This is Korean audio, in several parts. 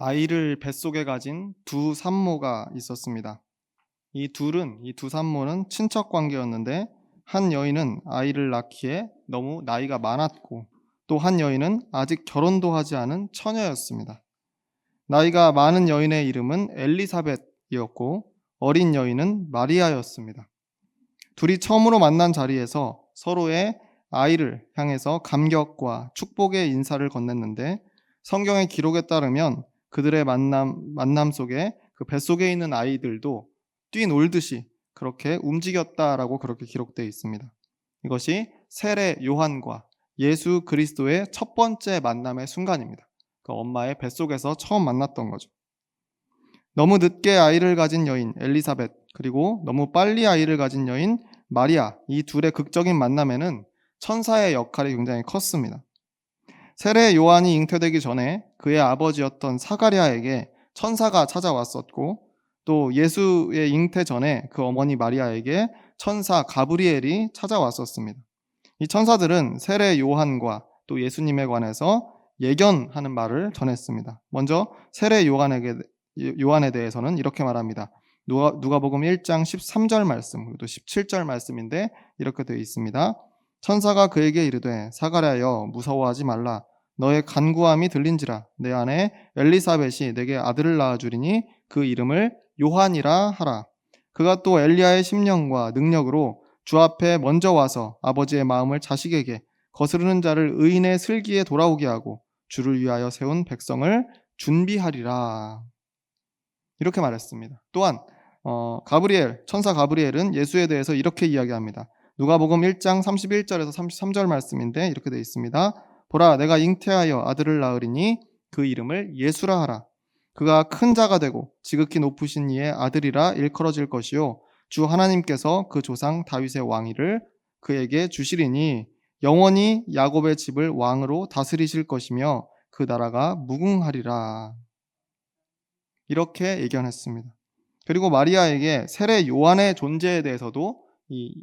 아이를 뱃속에 가진 두 산모가 있었습니다. 이 두 산모는 친척 관계였는데 한 여인은 아이를 낳기에 너무 나이가 많았고 또 한 여인은 아직 결혼도 하지 않은 처녀였습니다. 나이가 많은 여인의 이름은 엘리사벳이었고 어린 여인은 마리아였습니다. 둘이 처음으로 만난 자리에서 서로의 아이를 향해서 감격과 축복의 인사를 건넸는데 성경의 기록에 따르면 그들의 만남 속에 그 뱃속에 있는 아이들도 뛰놀듯이 그렇게 움직였다라고 그렇게 기록되어 있습니다. 이것이 세례 요한과 예수 그리스도의 첫 번째 만남의 순간입니다. 그 엄마의 뱃속에서 처음 만났던 거죠. 너무 늦게 아이를 가진 여인 엘리사벳, 그리고 너무 빨리 아이를 가진 여인 마리아, 이 둘의 극적인 만남에는 천사의 역할이 굉장히 컸습니다. 세례 요한이 잉태되기 전에 그의 아버지였던 사가랴에게 천사가 찾아왔었고, 또 예수의 잉태 전에 그 어머니 마리아에게 천사 가브리엘이 찾아왔었습니다. 이 천사들은 세례 요한과 또 예수님에 관해서 예견하는 말을 전했습니다. 먼저 세례 요한에 대해서는 이렇게 말합니다. 누가복음 1장 13절 말씀, 그리고 또 17절 말씀인데 이렇게 되어 있습니다. 천사가 그에게 이르되 사가랴여 무서워하지 말라. 너의 간구함이 들린지라. 내 아내 엘리사벳이 내게 아들을 낳아주리니 그 이름을 요한이라 하라. 그가 또 엘리야의 심령과 능력으로 주 앞에 먼저 와서 아버지의 마음을 자식에게, 거스르는 자를 의인의 슬기에 돌아오게 하고 주를 위하여 세운 백성을 준비하리라. 이렇게 말했습니다. 또한 천사 가브리엘은 예수에 대해서 이렇게 이야기합니다. 누가복음 1장 31절에서 33절 말씀인데 이렇게 되어 있습니다. 보라, 내가 잉태하여 아들을 낳으리니 그 이름을 예수라 하라. 그가 큰 자가 되고 지극히 높으신 이의 아들이라 일컬어질 것이요 주 하나님께서 그 조상 다윗의 왕위를 그에게 주시리니 영원히 야곱의 집을 왕으로 다스리실 것이며 그 나라가 무궁하리라. 이렇게 예견했습니다. 그리고 마리아에게 세례 요한의 존재에 대해서도 이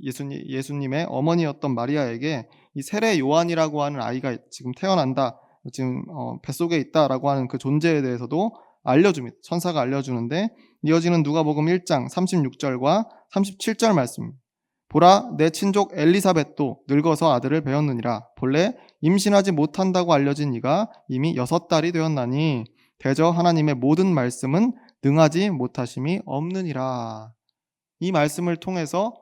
예수님의 어머니였던 마리아에게 이 세례 요한이라고 하는 아이가 지금 태어난다, 지금 뱃속에 있다라고 하는 그 존재에 대해서도 알려줍니다. 천사가 알려주는데 이어지는 누가복음 1장 36절과 37절 말씀. 보라, 내 친족 엘리사벳도 늙어서 아들을 배었느니라. 본래 임신하지 못한다고 알려진 이가 이미 6달이 되었나니 대저 하나님의 모든 말씀은 능하지 못하심이 없느니라. 이 말씀을 통해서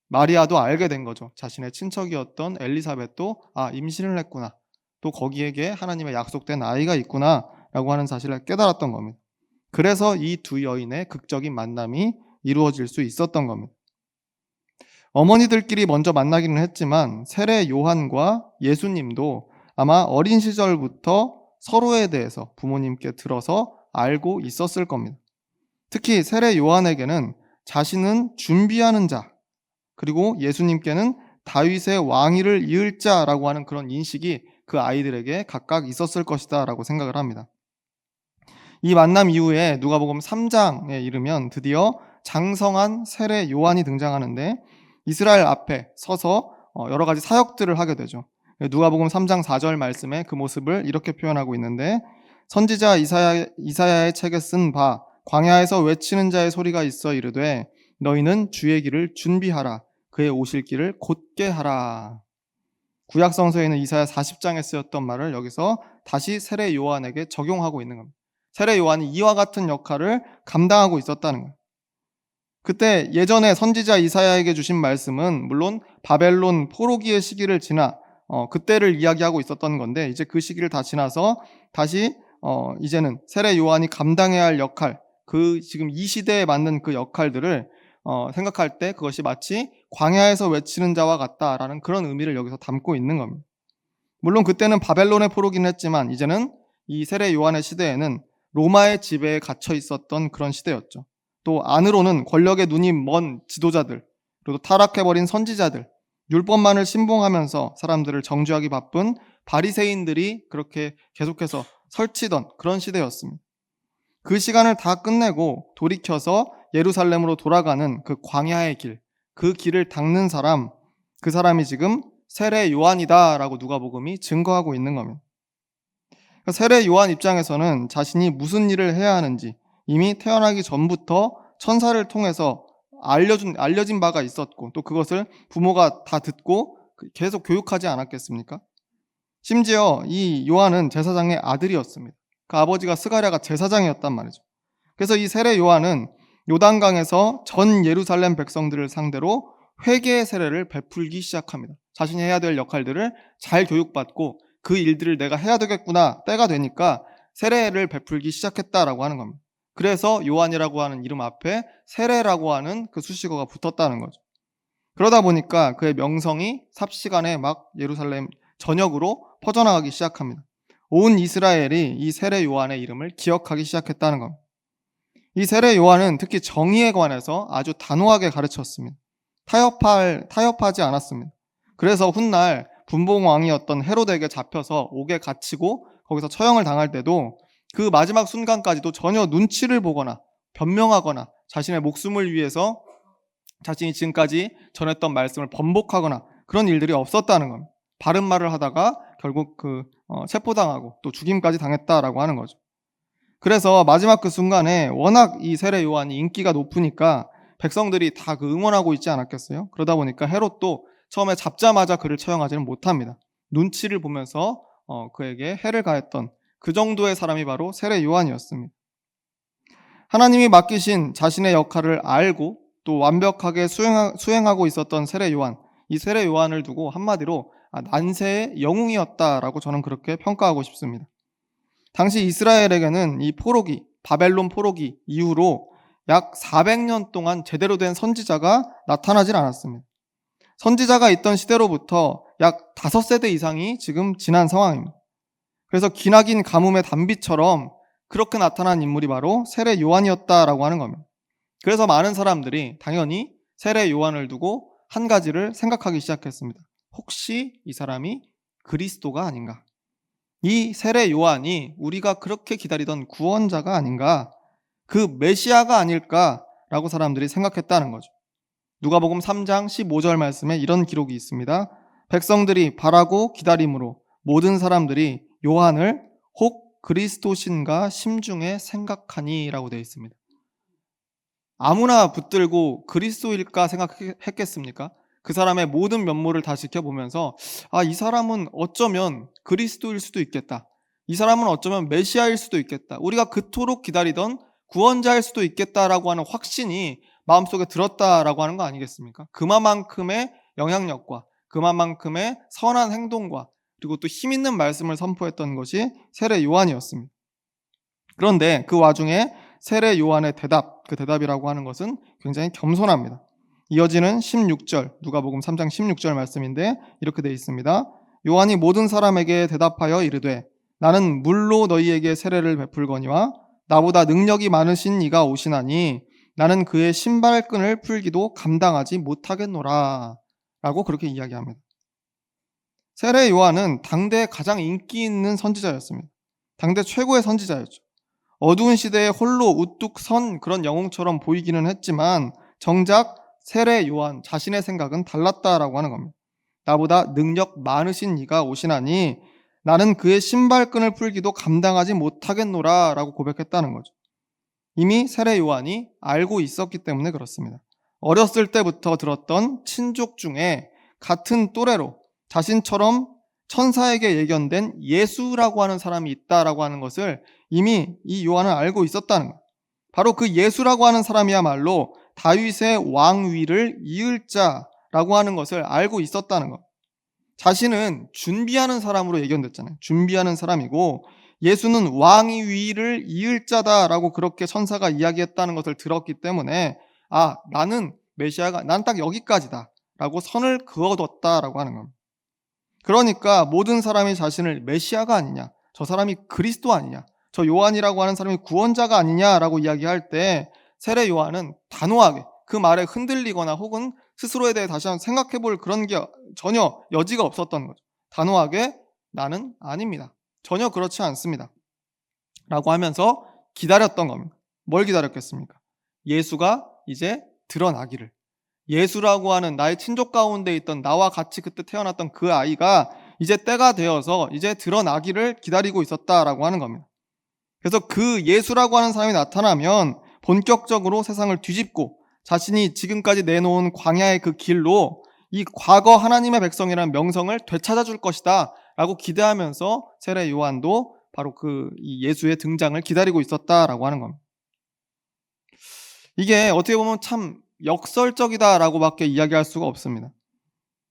마리아도 알게 된 거죠. 자신의 친척이었던 엘리사벳도 임신을 했구나. 또 거기에게 하나님의 약속된 아이가 있구나 라고 하는 사실을 깨달았던 겁니다. 그래서 이 두 여인의 극적인 만남이 이루어질 수 있었던 겁니다. 어머니들끼리 먼저 만나기는 했지만 세례 요한과 예수님도 아마 어린 시절부터 서로에 대해서 부모님께 들어서 알고 있었을 겁니다. 특히 세례 요한에게는 자신은 준비하는 자, 그리고 예수님께는 다윗의 왕위를 이을 자라고 하는 그런 인식이 그 아이들에게 각각 있었을 것이다 라고 생각을 합니다. 이 만남 이후에 누가복음 3장에 이르면 드디어 장성한 세례 요한이 등장하는데 이스라엘 앞에 서서 여러 가지 사역들을 하게 되죠. 누가복음 3장 4절 말씀에 그 모습을 이렇게 표현하고 있는데 선지자 이사야의 책에 쓴 바 광야에서 외치는 자의 소리가 있어 이르되 너희는 주의 길을 준비하라. 그의 오실 길을 곧게 하라. 구약 성서에는 이사야 40장에 쓰였던 말을 여기서 다시 세례 요한에게 적용하고 있는 겁니다. 세례 요한이 이와 같은 역할을 감당하고 있었다는 거예요. 그때 예전에 선지자 이사야에게 주신 말씀은 물론 바벨론 포로기의 시기를 지나 그때를 이야기하고 있었던 건데 이제 그 시기를 다 지나서 다시 이제는 세례 요한이 감당해야 할 역할, 그 지금 이 시대에 맞는 그 역할들을 생각할 때 그것이 마치 광야에서 외치는 자와 같다라는 그런 의미를 여기서 담고 있는 겁니다. 물론 그때는 바벨론의 포로긴 했지만 이제는 이 세례 요한의 시대에는 로마의 지배에 갇혀 있었던 그런 시대였죠. 또 안으로는 권력의 눈이 먼 지도자들, 그리고 타락해버린 선지자들, 율법만을 신봉하면서 사람들을 정죄하기 바쁜 바리새인들이 그렇게 계속해서 설치던 그런 시대였습니다. 그 시간을 다 끝내고 돌이켜서 예루살렘으로 돌아가는 그 광야의 길, 그 길을 닦는 사람, 그 사람이 지금 세례 요한이다라고 누가복음이 증거하고 있는 겁니다. 세례 요한 입장에서는 자신이 무슨 일을 해야 하는지 이미 태어나기 전부터 천사를 통해서 알려진 바가 있었고, 또 그것을 부모가 다 듣고 계속 교육하지 않았겠습니까? 심지어 이 요한은 제사장의 아들이었습니다. 그 아버지가 스가랴가 제사장이었단 말이죠. 그래서 이 세례 요한은 요단강에서 전 예루살렘 백성들을 상대로 회개의 세례를 베풀기 시작합니다. 자신이 해야 될 역할들을 잘 교육받고 그 일들을 내가 해야 되겠구나, 때가 되니까 세례를 베풀기 시작했다라고 하는 겁니다. 그래서 요한이라고 하는 이름 앞에 세례라고 하는 그 수식어가 붙었다는 거죠. 그러다 보니까 그의 명성이 삽시간에 막 예루살렘 전역으로 퍼져나가기 시작합니다. 온 이스라엘이 이 세례 요한의 이름을 기억하기 시작했다는 겁니다. 이 세례 요한은 특히 정의에 관해서 아주 단호하게 가르쳤습니다. 타협하지 않았습니다. 그래서 훗날 분봉왕이었던 헤로데에게 잡혀서 옥에 갇히고 거기서 처형을 당할 때도 그 마지막 순간까지도 전혀 눈치를 보거나 변명하거나 자신의 목숨을 위해서 자신이 지금까지 전했던 말씀을 번복하거나 그런 일들이 없었다는 겁니다. 바른 말을 하다가 결국 체포당하고 또 죽임까지 당했다라고 하는 거죠. 그래서 마지막 그 순간에 워낙 이 세례 요한이 인기가 높으니까 백성들이 다 응원하고 있지 않았겠어요? 그러다 보니까 헤롯도 처음에 잡자마자 그를 처형하지는 못합니다. 눈치를 보면서 그에게 해를 가했던 그 정도의 사람이 바로 세례 요한이었습니다. 하나님이 맡기신 자신의 역할을 알고 또 완벽하게 수행하고 있었던 세례 요한, 이 세례 요한을 두고 한마디로 난세의 영웅이었다라고 저는 그렇게 평가하고 싶습니다. 당시 이스라엘에게는 이 포로기, 바벨론 포로기 이후로 약 400년 동안 제대로 된 선지자가 나타나질 않았습니다. 선지자가 있던 시대로부터 약 5세대 이상이 지금 지난 상황입니다. 그래서 기나긴 가뭄의 단비처럼 그렇게 나타난 인물이 바로 세례 요한이었다라고 하는 겁니다. 그래서 많은 사람들이 당연히 세례 요한을 두고 한 가지를 생각하기 시작했습니다. 혹시 이 사람이 그리스도가 아닌가? 이 세례 요한이 우리가 그렇게 기다리던 구원자가 아닌가? 그 메시아가 아닐까라고 사람들이 생각했다는 거죠. 누가복음 3장 15절 말씀에 이런 기록이 있습니다. 백성들이 바라고 기다림으로 모든 사람들이 요한을 혹 그리스도신가 심중에 생각하니라고 되어 있습니다. 아무나 붙들고 그리스도일까 생각했겠습니까? 그 사람의 모든 면모를 다 지켜보면서 이 사람은 어쩌면 그리스도일 수도 있겠다. 이 사람은 어쩌면 메시아일 수도 있겠다. 우리가 그토록 기다리던 구원자일 수도 있겠다라고 하는 확신이 마음속에 들었다라고 하는 거 아니겠습니까? 그만큼의 영향력과 그만큼의 선한 행동과 그리고 또 힘 있는 말씀을 선포했던 것이 세례 요한이었습니다. 그런데 그 와중에 세례 요한의 대답, 그 대답이라고 하는 것은 굉장히 겸손합니다. 이어지는 16절, 누가복음 3장 16절 말씀인데 이렇게 되어 있습니다. 요한이 모든 사람에게 대답하여 이르되 나는 물로 너희에게 세례를 베풀거니와 나보다 능력이 많으신 이가 오시나니 나는 그의 신발끈을 풀기도 감당하지 못하겠노라 라고 그렇게 이야기합니다. 세례 요한은 당대 가장 인기 있는 선지자였습니다. 당대 최고의 선지자였죠. 어두운 시대에 홀로 우뚝 선 그런 영웅처럼 보이기는 했지만 정작 세례 요한 자신의 생각은 달랐다라고 하는 겁니다. 나보다 능력 많으신 이가 오시나니 나는 그의 신발끈을 풀기도 감당하지 못하겠노라 라고 고백했다는 거죠. 이미 세례 요한이 알고 있었기 때문에 그렇습니다. 어렸을 때부터 들었던 친족 중에 같은 또래로 자신처럼 천사에게 예견된 예수라고 하는 사람이 있다라고 하는 것을 이미 이 요한은 알고 있었다는 거예요. 바로 그 예수라고 하는 사람이야말로 다윗의 왕위를 이을 자라고 하는 것을 알고 있었다는 것. 자신은 준비하는 사람으로 예견됐잖아요. 준비하는 사람이고 예수는 왕위를 이을 자다라고 그렇게 천사가 이야기했다는 것을 들었기 때문에 나는 메시아가 난 딱 여기까지다 라고 선을 그어뒀다라고 하는 겁니다. 그러니까 모든 사람이 자신을 메시아가 아니냐, 저 사람이 그리스도 아니냐, 저 요한이라고 하는 사람이 구원자가 아니냐라고 이야기할 때 세례 요한은 단호하게 그 말에 흔들리거나 혹은 스스로에 대해 다시 한번 생각해볼 그런 게 전혀 여지가 없었던 거죠. 단호하게 나는 아닙니다. 전혀 그렇지 않습니다. 라고 하면서 기다렸던 겁니다. 뭘 기다렸겠습니까? 예수가 이제 드러나기를. 예수라고 하는 나의 친족 가운데 있던 나와 같이 그때 태어났던 그 아이가 이제 때가 되어서 이제 드러나기를 기다리고 있었다라고 하는 겁니다. 그래서 그 예수라고 하는 사람이 나타나면 본격적으로 세상을 뒤집고 자신이 지금까지 내놓은 광야의 그 길로 이 과거 하나님의 백성이라는 명성을 되찾아 줄 것이다 라고 기대하면서 세례 요한도 바로 그 예수의 등장을 기다리고 있었다라고 하는 겁니다. 이게 어떻게 보면 참 역설적이다라고밖에 이야기할 수가 없습니다.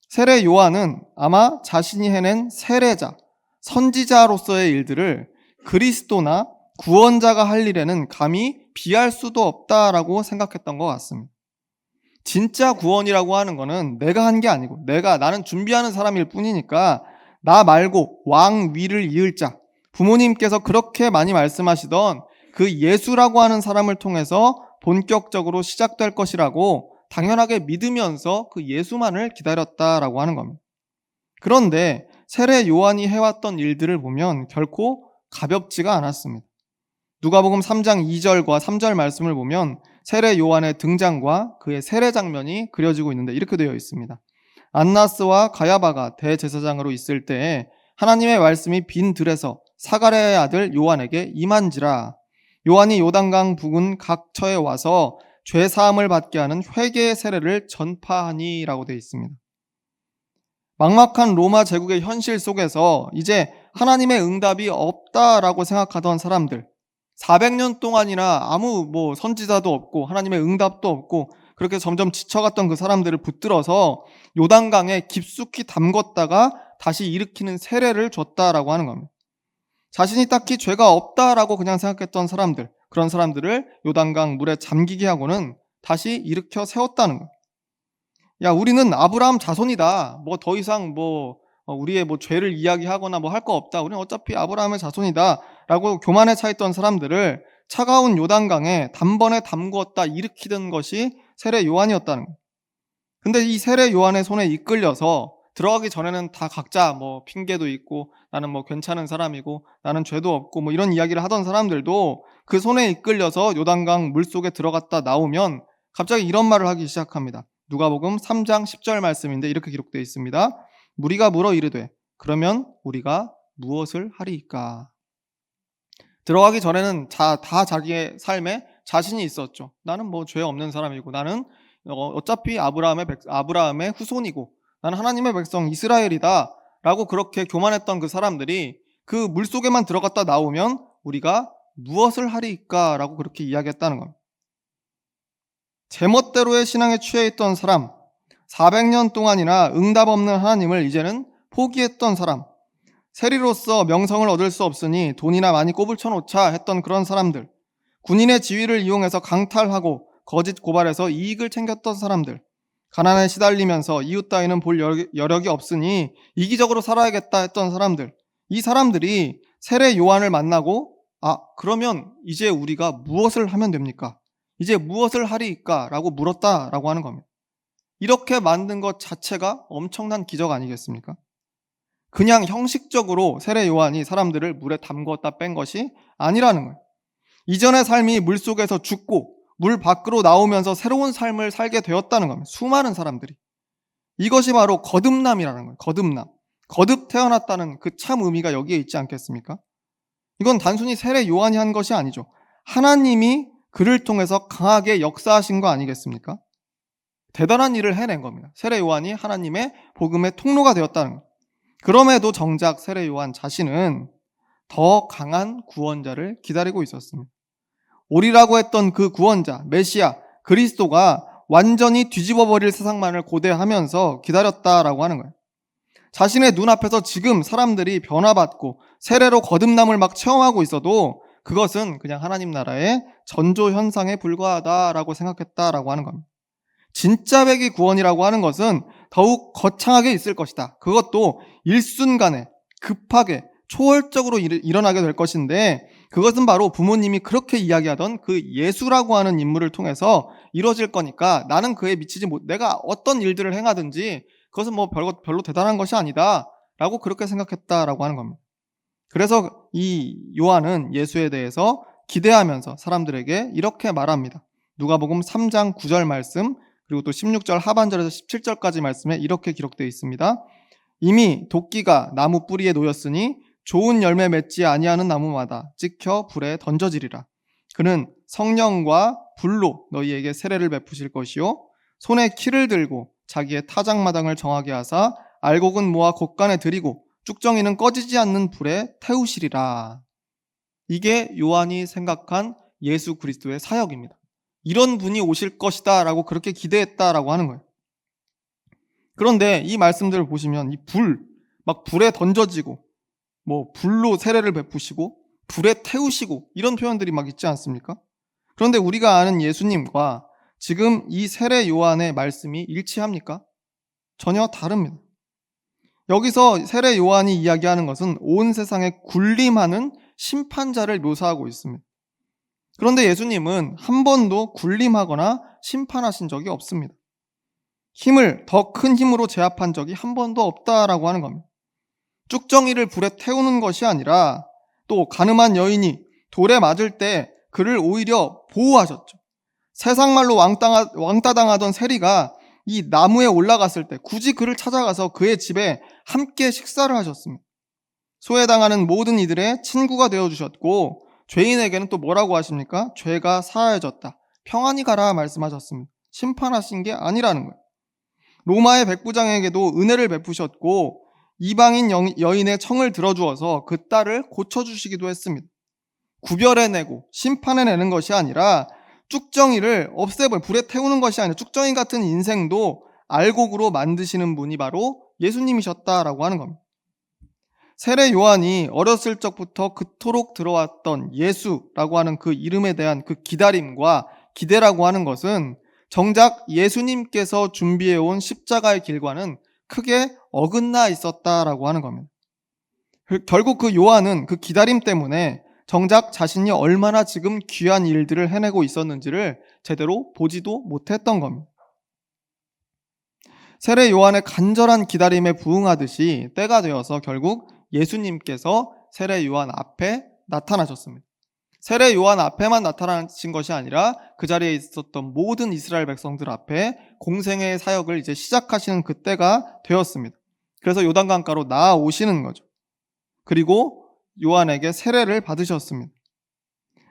세례 요한은 아마 자신이 해낸 세례자, 선지자로서의 일들을 그리스도나 구원자가 할 일에는 감히 비할 수도 없다라고 생각했던 것 같습니다. 진짜 구원이라고 하는 거는 내가 한 게 아니고 나는 준비하는 사람일 뿐이니까 나 말고 왕 위를 이을 자, 부모님께서 그렇게 많이 말씀하시던 그 예수라고 하는 사람을 통해서 본격적으로 시작될 것이라고 당연하게 믿으면서 그 예수만을 기다렸다라고 하는 겁니다. 그런데 세례 요한이 해왔던 일들을 보면 결코 가볍지가 않았습니다. 누가복음 3장 2절과 3절 말씀을 보면 세례 요한의 등장과 그의 세례 장면이 그려지고 있는데 이렇게 되어 있습니다. 안나스와 가야바가 대제사장으로 있을 때에 하나님의 말씀이 빈 들에서 사가랴의 아들 요한에게 임한지라. 요한이 요단강 부근 각 처에 와서 죄 사함을 받게 하는 회개의 세례를 전파하니라고 되어 있습니다. 막막한 로마 제국의 현실 속에서 이제 하나님의 응답이 없다라고 생각하던 사람들, 400년 동안이나 아무 선지자도 없고 하나님의 응답도 없고 그렇게 점점 지쳐갔던 그 사람들을 붙들어서 요단강에 깊숙이 담궜다가 다시 일으키는 세례를 줬다라고 하는 겁니다. 자신이 딱히 죄가 없다라고 그냥 생각했던 사람들, 그런 사람들을 요단강 물에 잠기게 하고는 다시 일으켜 세웠다는 거예요. 야, 우리는 아브라함 자손이다. 더 이상 우리의 죄를 이야기하거나 할 거 없다. 우리는 어차피 아브라함의 자손이다. 라고 교만에 차있던 사람들을 차가운 요단강에 단번에 담궜다 일으키던 것이 세례 요한이었다는 거예요. 근데 이 세례 요한의 손에 이끌려서 들어가기 전에는 다 각자 핑계도 있고 나는 괜찮은 사람이고 나는 죄도 없고 이런 이야기를 하던 사람들도 그 손에 이끌려서 요단강 물속에 들어갔다 나오면 갑자기 이런 말을 하기 시작합니다. 누가복음 3장 10절 말씀인데 이렇게 기록되어 있습니다. 무리가 물어 이르되 그러면 우리가 무엇을 하리이까? 들어가기 전에는 다 자기의 삶에 자신이 있었죠. 나는 죄 없는 사람이고 나는 어차피 아브라함의 후손이고 나는 하나님의 백성 이스라엘이다 라고 그렇게 교만했던 그 사람들이 그 물속에만 들어갔다 나오면 우리가 무엇을 하리이까? 라고 그렇게 이야기했다는 겁니다. 제멋대로의 신앙에 취해 있던 사람, 400년 동안이나 응답 없는 하나님을 이제는 포기했던 사람, 세리로서 명성을 얻을 수 없으니 돈이나 많이 꼽을 쳐놓자 했던 그런 사람들, 군인의 지위를 이용해서 강탈하고 거짓 고발해서 이익을 챙겼던 사람들, 가난에 시달리면서 이웃 따위는 볼 여력이 없으니 이기적으로 살아야겠다 했던 사람들, 이 사람들이 세례 요한을 만나고 그러면 이제 우리가 무엇을 하면 됩니까? 이제 무엇을 하리이까? 라고 물었다라고 하는 겁니다. 이렇게 만든 것 자체가 엄청난 기적 아니겠습니까? 그냥 형식적으로 세례 요한이 사람들을 물에 담궜다 뺀 것이 아니라는 거예요. 이전의 삶이 물속에서 죽고 물 밖으로 나오면서 새로운 삶을 살게 되었다는 겁니다. 수많은 사람들이. 이것이 바로 거듭남이라는 거예요. 거듭남. 거듭 태어났다는 그 참 의미가 여기에 있지 않겠습니까? 이건 단순히 세례 요한이 한 것이 아니죠. 하나님이 그를 통해서 강하게 역사하신 거 아니겠습니까? 대단한 일을 해낸 겁니다. 세례 요한이 하나님의 복음의 통로가 되었다는 것. 그럼에도 정작 세례 요한 자신은 더 강한 구원자를 기다리고 있었습니다. 오리라고 했던 그 구원자, 메시아, 그리스도가 완전히 뒤집어버릴 세상만을 고대하면서 기다렸다라고 하는 거예요. 자신의 눈앞에서 지금 사람들이 변화받고 세례로 거듭남을 막 체험하고 있어도 그것은 그냥 하나님 나라의 전조 현상에 불과하다라고 생각했다라고 하는 겁니다. 진짜 백이 구원이라고 하는 것은 더욱 거창하게 있을 것이다. 그것도 일순간에 급하게 초월적으로 일어나게 될 것인데 그것은 바로 부모님이 그렇게 이야기하던 그 예수라고 하는 인물을 통해서 이루어질 거니까 나는 그에 미치지 못, 내가 어떤 일들을 행하든지 그것은 별로 대단한 것이 아니다 라고 그렇게 생각했다라고 하는 겁니다. 그래서 이 요한은 예수에 대해서 기대하면서 사람들에게 이렇게 말합니다. 누가복음 3장 9절 말씀 그리고 또 16절 하반절에서 17절까지 말씀에 이렇게 기록되어 있습니다. 이미 도끼가 나무 뿌리에 놓였으니 좋은 열매 맺지 아니하는 나무마다 찍혀 불에 던져지리라. 그는 성령과 불로 너희에게 세례를 베푸실 것이요 손에 키를 들고 자기의 타작마당을 정하게 하사 알곡은 모아 곳간에 들이고 쭉정이는 꺼지지 않는 불에 태우시리라. 이게 요한이 생각한 예수 그리스도의 사역입니다. 이런 분이 오실 것이다 라고 그렇게 기대했다라고 하는 거예요. 그런데 이 말씀들을 보시면 이 막 불에 던져지고 불로 세례를 베푸시고 불에 태우시고 이런 표현들이 막 있지 않습니까? 그런데 우리가 아는 예수님과 지금 이 세례 요한의 말씀이 일치합니까? 전혀 다릅니다. 여기서 세례 요한이 이야기하는 것은 온 세상에 군림하는 심판자를 묘사하고 있습니다. 그런데 예수님은 한 번도 군림하거나 심판하신 적이 없습니다. 힘을 더 큰 힘으로 제압한 적이 한 번도 없다라고 하는 겁니다. 쭉정이를 불에 태우는 것이 아니라 또 가늠한 여인이 돌에 맞을 때 그를 오히려 보호하셨죠. 세상 말로 왕따 당하던 세리가 이 나무에 올라갔을 때 굳이 그를 찾아가서 그의 집에 함께 식사를 하셨습니다. 소외당하는 모든 이들의 친구가 되어주셨고 죄인에게는 또 뭐라고 하십니까? 죄가 사하여졌다. 평안히 가라 말씀하셨습니다. 심판하신 게 아니라는 거예요. 로마의 백부장에게도 은혜를 베푸셨고 이방인 여인의 청을 들어주어서 그 딸을 고쳐주시기도 했습니다. 구별해내고 심판해내는 것이 아니라 쭉정이를 없애버려 불에 태우는 것이 아니라 쭉정이 같은 인생도 알곡으로 만드시는 분이 바로 예수님이셨다라고 하는 겁니다. 세례 요한이 어렸을 적부터 그토록 들어왔던 예수라고 하는 그 이름에 대한 그 기다림과 기대라고 하는 것은 정작 예수님께서 준비해온 십자가의 길과는 크게 어긋나 있었다라고 하는 겁니다. 결국 그 요한은 그 기다림 때문에 정작 자신이 얼마나 지금 귀한 일들을 해내고 있었는지를 제대로 보지도 못했던 겁니다. 세례 요한의 간절한 기다림에 부응하듯이 때가 되어서 결국 예수님께서 세례 요한 앞에 나타나셨습니다. 세례 요한 앞에만 나타나신 것이 아니라 그 자리에 있었던 모든 이스라엘 백성들 앞에 공생의 사역을 이제 시작하시는 그때가 되었습니다. 그래서 요단강가로 나아오시는 거죠. 그리고 요한에게 세례를 받으셨습니다.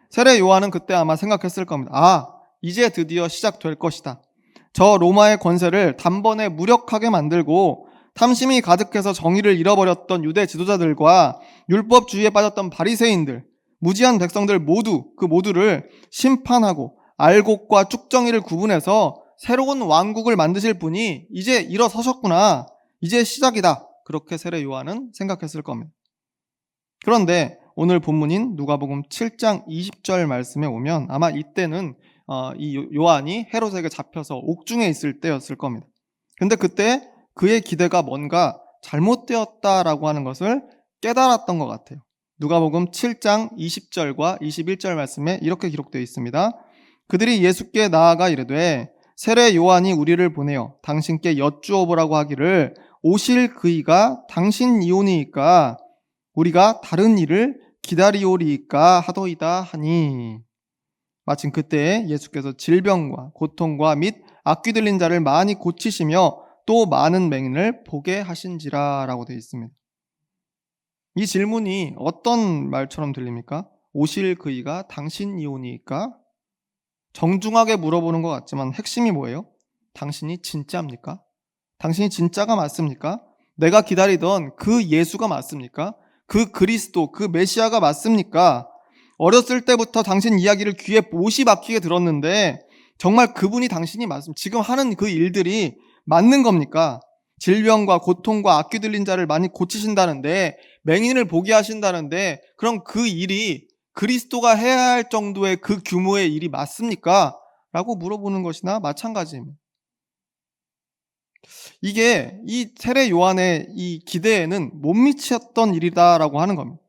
세례 요한은 그때 아마 생각했을 겁니다. 이제 드디어 시작될 것이다. 저 로마의 권세를 단번에 무력하게 만들고 탐심이 가득해서 정의를 잃어버렸던 유대 지도자들과 율법주의에 빠졌던 바리새인들, 무지한 백성들 모두를 심판하고 알곡과 쭉정이를 구분해서 새로운 왕국을 만드실 분이 이제 일어서셨구나. 이제 시작이다. 그렇게 세례 요한은 생각했을 겁니다. 그런데 오늘 본문인 누가복음 7장 20절 말씀에 오면 아마 이때는 이 요한이 헤롯에게 잡혀서 옥중에 있을 때였을 겁니다. 근데 그때 그의 기대가 뭔가 잘못되었다라고 하는 것을 깨달았던 것 같아요. 누가복음 7장 20절과 21절 말씀에 이렇게 기록되어 있습니다. 그들이 예수께 나아가 이르되 세례 요한이 우리를 보내어 당신께 여쭈어보라고 하기를 오실 그이가 당신이오니이까 우리가 다른 일을 기다리오리이까 하더이다 하니. 마침 그때 예수께서 질병과 고통과 및 악귀 들린 자를 많이 고치시며 또 많은 맹인을 보게 하신지라 라고 되어 있습니다. 이 질문이 어떤 말처럼 들립니까? 오실 그이가 당신이오니까? 정중하게 물어보는 것 같지만 핵심이 뭐예요? 당신이 진짜입니까? 당신이 진짜가 맞습니까? 내가 기다리던 그 예수가 맞습니까? 그 그리스도, 그 메시아가 맞습니까? 어렸을 때부터 당신 이야기를 귀에 못이 박히게 들었는데 정말 그분이 당신이 맞습니까? 지금 하는 그 일들이 맞는 겁니까? 질병과 고통과 악귀 들린 자를 많이 고치신다는데 맹인을 보게 하신다는데 그럼 그 일이 그리스도가 해야 할 정도의 그 규모의 일이 맞습니까? 라고 물어보는 것이나 마찬가지입니다. 이게 이 세례 요한의 이 기대에는 못 미쳤던 일이다라고 하는 겁니다.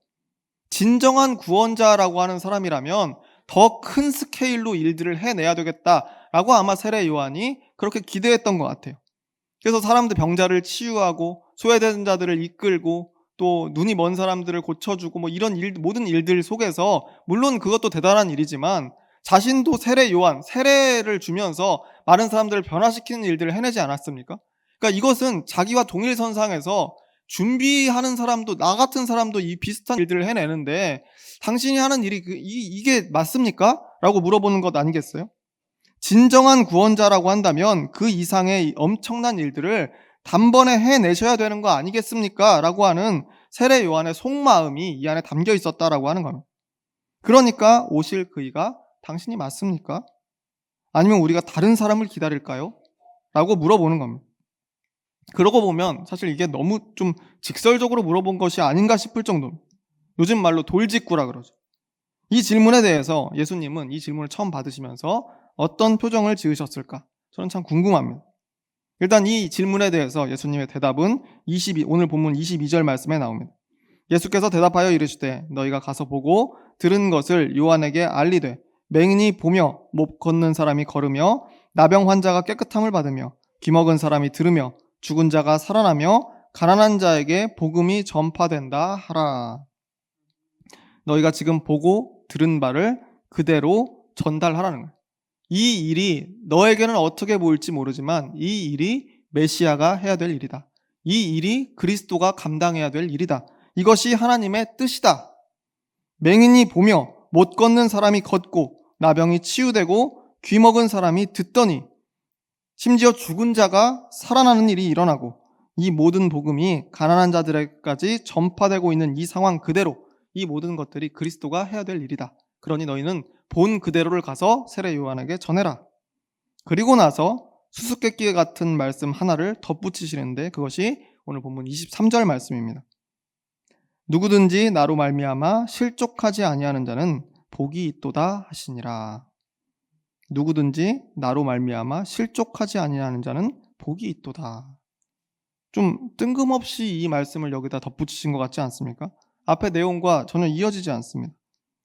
진정한 구원자라고 하는 사람이라면 더 큰 스케일로 일들을 해내야 되겠다라고 아마 세례 요한이 그렇게 기대했던 것 같아요. 그래서 사람들 병자를 치유하고 소외된 자들을 이끌고 또 눈이 먼 사람들을 고쳐주고 이런 모든 일들 속에서 물론 그것도 대단한 일이지만 자신도 세례 요한, 세례를 주면서 많은 사람들을 변화시키는 일들을 해내지 않았습니까? 그러니까 이것은 자기와 동일선상에서 준비하는 사람도, 나 같은 사람도 이 비슷한 일들을 해내는데 당신이 하는 일이 이게 맞습니까? 라고 물어보는 것 아니겠어요? 진정한 구원자라고 한다면 그 이상의 엄청난 일들을 단번에 해내셔야 되는 거 아니겠습니까? 라고 하는 세례 요한의 속마음이 이 안에 담겨 있었다라고 하는 겁니다. 그러니까 오실 그이가 당신이 맞습니까? 아니면 우리가 다른 사람을 기다릴까요? 라고 물어보는 겁니다. 그러고 보면 사실 이게 너무 좀 직설적으로 물어본 것이 아닌가 싶을 정도로, 요즘 말로 돌직구라 그러죠. 이 질문에 대해서 예수님은 이 질문을 처음 받으시면서 어떤 표정을 지으셨을까? 저는 참 궁금합니다. 일단 이 질문에 대해서 예수님의 대답은 오늘 본문 22절 말씀에 나옵니다. 예수께서 대답하여 이르시되 너희가 가서 보고 들은 것을 요한에게 알리되 맹인이 보며 못 걷는 사람이 걸으며 나병 환자가 깨끗함을 받으며 귀먹은 사람이 들으며 죽은 자가 살아나며 가난한 자에게 복음이 전파된다 하라. 너희가 지금 보고 들은 바를 그대로 전달하라는 거예요. 이 일이 너에게는 어떻게 보일지 모르지만 이 일이 메시아가 해야 될 일이다. 이 일이 그리스도가 감당해야 될 일이다. 이것이 하나님의 뜻이다. 맹인이 보며 못 걷는 사람이 걷고 나병이 치유되고 귀먹은 사람이 듣더니 심지어 죽은 자가 살아나는 일이 일어나고 이 모든 복음이 가난한 자들에게까지 전파되고 있는 이 상황 그대로 이 모든 것들이 그리스도가 해야 될 일이다. 그러니 너희는 본 그대로를 가서 세례 요한에게 전해라. 그리고 나서 수수께끼 같은 말씀 하나를 덧붙이시는데 그것이 오늘 본문 23절 말씀입니다. 누구든지 나로 말미암아 실족하지 아니하는 자는 복이 있도다 하시니라. 누구든지 나로 말미암아 실족하지 아니하는 자는 복이 있도다. 좀 뜬금없이 이 말씀을 여기다 덧붙이신 것 같지 않습니까? 앞에 내용과 전혀 이어지지 않습니다.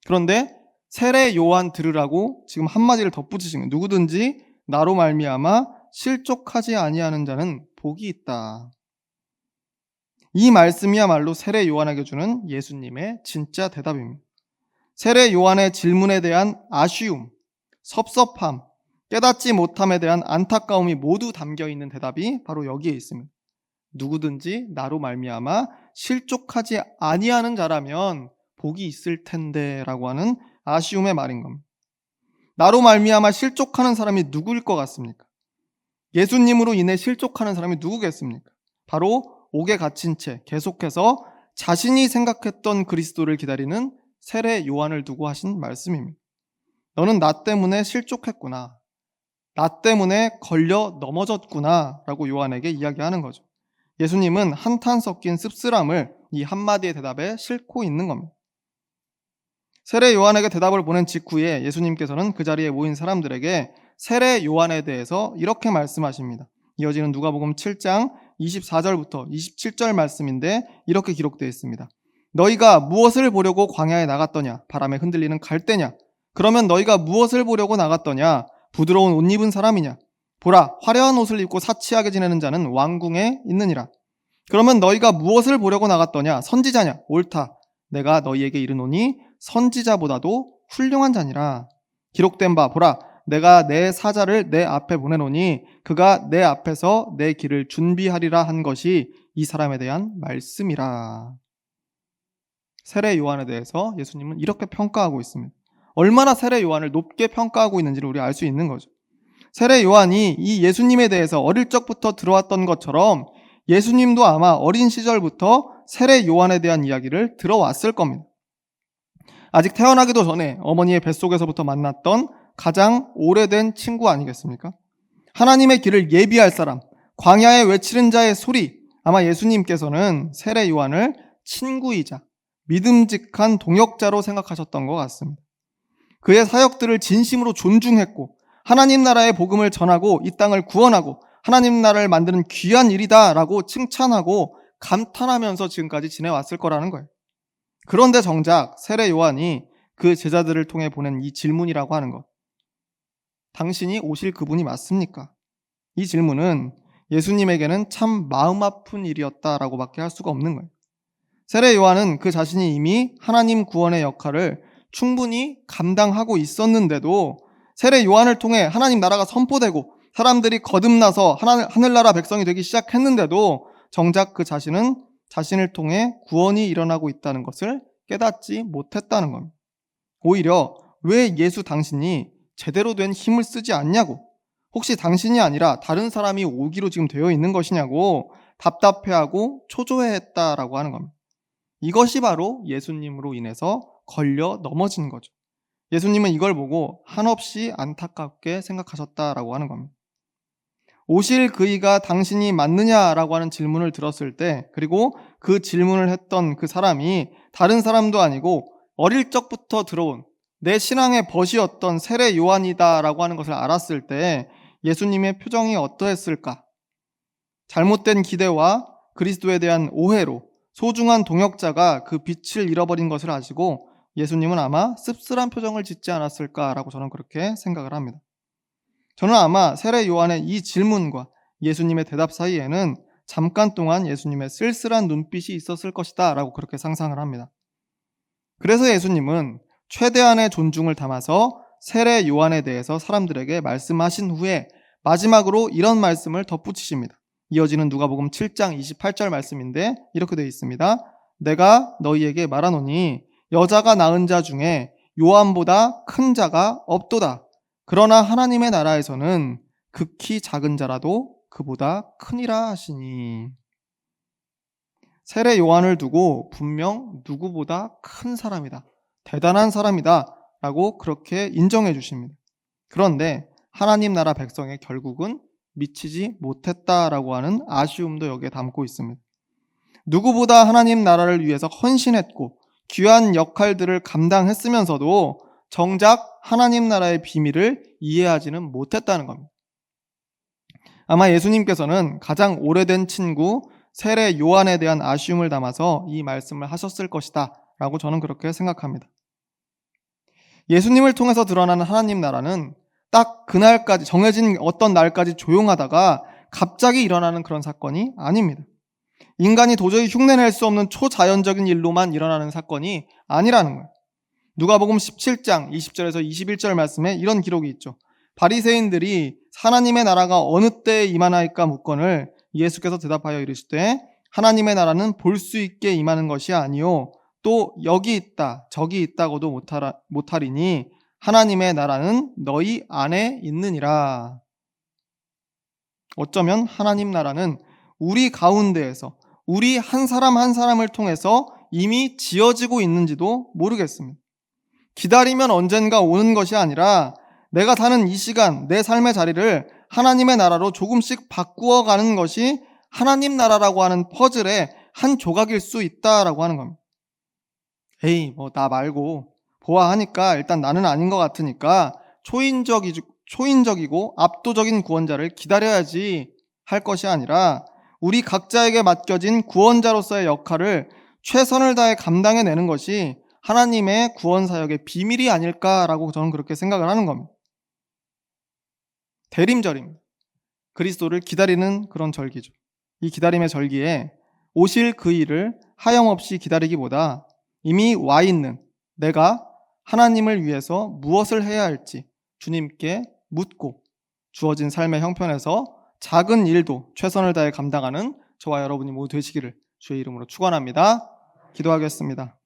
그런데 세례 요한 들으라고 지금 한마디를 덧붙이신 거예요. 누구든지 나로 말미암아 실족하지 아니하는 자는 복이 있다. 이 말씀이야말로 세례 요한에게 주는 예수님의 진짜 대답입니다. 세례 요한의 질문에 대한 아쉬움, 섭섭함, 깨닫지 못함에 대한 안타까움이 모두 담겨있는 대답이 바로 여기에 있습니다. 누구든지 나로 말미암아 실족하지 아니하는 자라면 복이 있을 텐데 라고 하는 아쉬움의 말인 겁니다. 나로 말미암아 실족하는 사람이 누구일 것 같습니까? 예수님으로 인해 실족하는 사람이 누구겠습니까? 바로 옥에 갇힌 채 계속해서 자신이 생각했던 그리스도를 기다리는 세례 요한을 두고 하신 말씀입니다. 너는 나 때문에 실족했구나. 나 때문에 걸려 넘어졌구나 라고 요한에게 이야기하는 거죠. 예수님은 한탄 섞인 씁쓸함을 이 한마디의 대답에 싣고 있는 겁니다. 세례 요한에게 대답을 보낸 직후에 예수님께서는 그 자리에 모인 사람들에게 세례 요한에 대해서 이렇게 말씀하십니다. 이어지는 누가복음 7장 24절부터 27절 말씀인데 이렇게 기록되어 있습니다. 너희가 무엇을 보려고 광야에 나갔더냐? 바람에 흔들리는 갈대냐? 그러면 너희가 무엇을 보려고 나갔더냐? 부드러운 옷 입은 사람이냐? 보라, 화려한 옷을 입고 사치하게 지내는 자는 왕궁에 있느니라. 그러면 너희가 무엇을 보려고 나갔더냐? 선지자냐? 옳다. 내가 너희에게 이르노니 선지자보다도 훌륭한 자니라. 기록된 바 보라, 내가 내 사자를 내 앞에 보내노니 그가 내 앞에서 내 길을 준비하리라 한 것이 이 사람에 대한 말씀이라. 세례 요한에 대해서 예수님은 이렇게 평가하고 있습니다. 얼마나 세례 요한을 높게 평가하고 있는지를 우리가 알 수 있는 거죠. 세례 요한이 이 예수님에 대해서 어릴 적부터 들어왔던 것처럼 예수님도 아마 어린 시절부터 세례 요한에 대한 이야기를 들어왔을 겁니다. 아직 태어나기도 전에 어머니의 뱃속에서부터 만났던 가장 오래된 친구 아니겠습니까? 하나님의 길을 예비할 사람, 광야에 외치는 자의 소리. 아마 예수님께서는 세례 요한을 친구이자 믿음직한 동역자로 생각하셨던 것 같습니다. 그의 사역들을 진심으로 존중했고 하나님 나라의 복음을 전하고 이 땅을 구원하고 하나님 나라를 만드는 귀한 일이다라고 칭찬하고 감탄하면서 지금까지 지내왔을 거라는 거예요. 그런데 정작 세례 요한이 그 제자들을 통해 보낸 이 질문이라고 하는 것, 당신이 오실 그분이 맞습니까? 이 질문은 예수님에게는 참 마음 아픈 일이었다라고 밖에 할 수가 없는 거예요. 세례 요한은 그 자신이 이미 하나님 구원의 역할을 충분히 감당하고 있었는데도 세례 요한을 통해 하나님 나라가 선포되고 사람들이 거듭나서 하늘나라 백성이 되기 시작했는데도 정작 그 자신은 자신을 통해 구원이 일어나고 있다는 것을 깨닫지 못했다는 겁니다. 오히려 왜 예수 당신이 제대로 된 힘을 쓰지 않냐고, 혹시 당신이 아니라 다른 사람이 오기로 지금 되어 있는 것이냐고 답답해하고 초조해했다라고 하는 겁니다. 이것이 바로 예수님으로 인해서 걸려 넘어진 거죠. 예수님은 이걸 보고 한없이 안타깝게 생각하셨다라고 하는 겁니다. 오실 그이가 당신이 맞느냐라고 하는 질문을 들었을 때, 그리고 그 질문을 했던 그 사람이 다른 사람도 아니고 어릴 적부터 들어온 내 신앙의 벗이었던 세례 요한이다라고 하는 것을 알았을 때 예수님의 표정이 어떠했을까? 잘못된 기대와 그리스도에 대한 오해로 소중한 동역자가 그 빛을 잃어버린 것을 아시고 예수님은 아마 씁쓸한 표정을 짓지 않았을까라고 저는 그렇게 생각을 합니다. 저는 아마 세례 요한의 이 질문과 예수님의 대답 사이에는 잠깐 동안 예수님의 쓸쓸한 눈빛이 있었을 것이다 라고 그렇게 상상을 합니다. 그래서 예수님은 최대한의 존중을 담아서 세례 요한에 대해서 사람들에게 말씀하신 후에 마지막으로 이런 말씀을 덧붙이십니다. 이어지는 누가복음 7장 28절 말씀인데 이렇게 되어 있습니다. 내가 너희에게 말하노니 여자가 낳은 자 중에 요한보다 큰 자가 없도다. 그러나 하나님의 나라에서는 극히 작은 자라도 그보다 크니라 하시니. 세례 요한을 두고 분명 누구보다 큰 사람이다, 대단한 사람이다 라고 그렇게 인정해 주십니다. 그런데 하나님 나라 백성의 결국은 미치지 못했다라고 하는 아쉬움도 여기에 담고 있습니다. 누구보다 하나님 나라를 위해서 헌신했고 귀한 역할들을 감당했으면서도 정작 하나님 나라의 비밀을 이해하지는 못했다는 겁니다. 아마 예수님께서는 가장 오래된 친구 세례 요한에 대한 아쉬움을 담아서 이 말씀을 하셨을 것이다 라고 저는 그렇게 생각합니다. 예수님을 통해서 드러나는 하나님 나라는 딱 그날까지, 정해진 어떤 날까지 조용하다가 갑자기 일어나는 그런 사건이 아닙니다. 인간이 도저히 흉내낼 수 없는 초자연적인 일로만 일어나는 사건이 아니라는 거예요. 누가복음 17장 20절에서 21절 말씀에 이런 기록이 있죠. 바리새인들이 하나님의 나라가 어느 때에 임하나이까 묻거늘 예수께서 대답하여 이르시되 하나님의 나라는 볼 수 있게 임하는 것이 아니요 또 여기 있다 저기 있다고도 못하리니 하나님의 나라는 너희 안에 있느니라. 어쩌면 하나님 나라는 우리 가운데에서 우리 한 사람 한 사람을 통해서 이미 지어지고 있는지도 모르겠습니다. 기다리면 언젠가 오는 것이 아니라 내가 사는 이 시간, 내 삶의 자리를 하나님의 나라로 조금씩 바꾸어 가는 것이 하나님 나라라고 하는 퍼즐의 한 조각일 수 있다라고 하는 겁니다. 에이, 나 말고 보아하니까 일단 나는 아닌 것 같으니까 초인적이고 압도적인 구원자를 기다려야지 할 것이 아니라 우리 각자에게 맡겨진 구원자로서의 역할을 최선을 다해 감당해내는 것이 하나님의 구원 사역의 비밀이 아닐까라고 저는 그렇게 생각을 하는 겁니다. 대림절입니다. 그리스도를 기다리는 그런 절기죠. 이 기다림의 절기에 오실 그이를 하염없이 기다리기보다 이미 와 있는 내가 하나님을 위해서 무엇을 해야 할지 주님께 묻고 주어진 삶의 형편에서 작은 일도 최선을 다해 감당하는 저와 여러분이 모두 되시기를 주의 이름으로 축원합니다. 기도하겠습니다.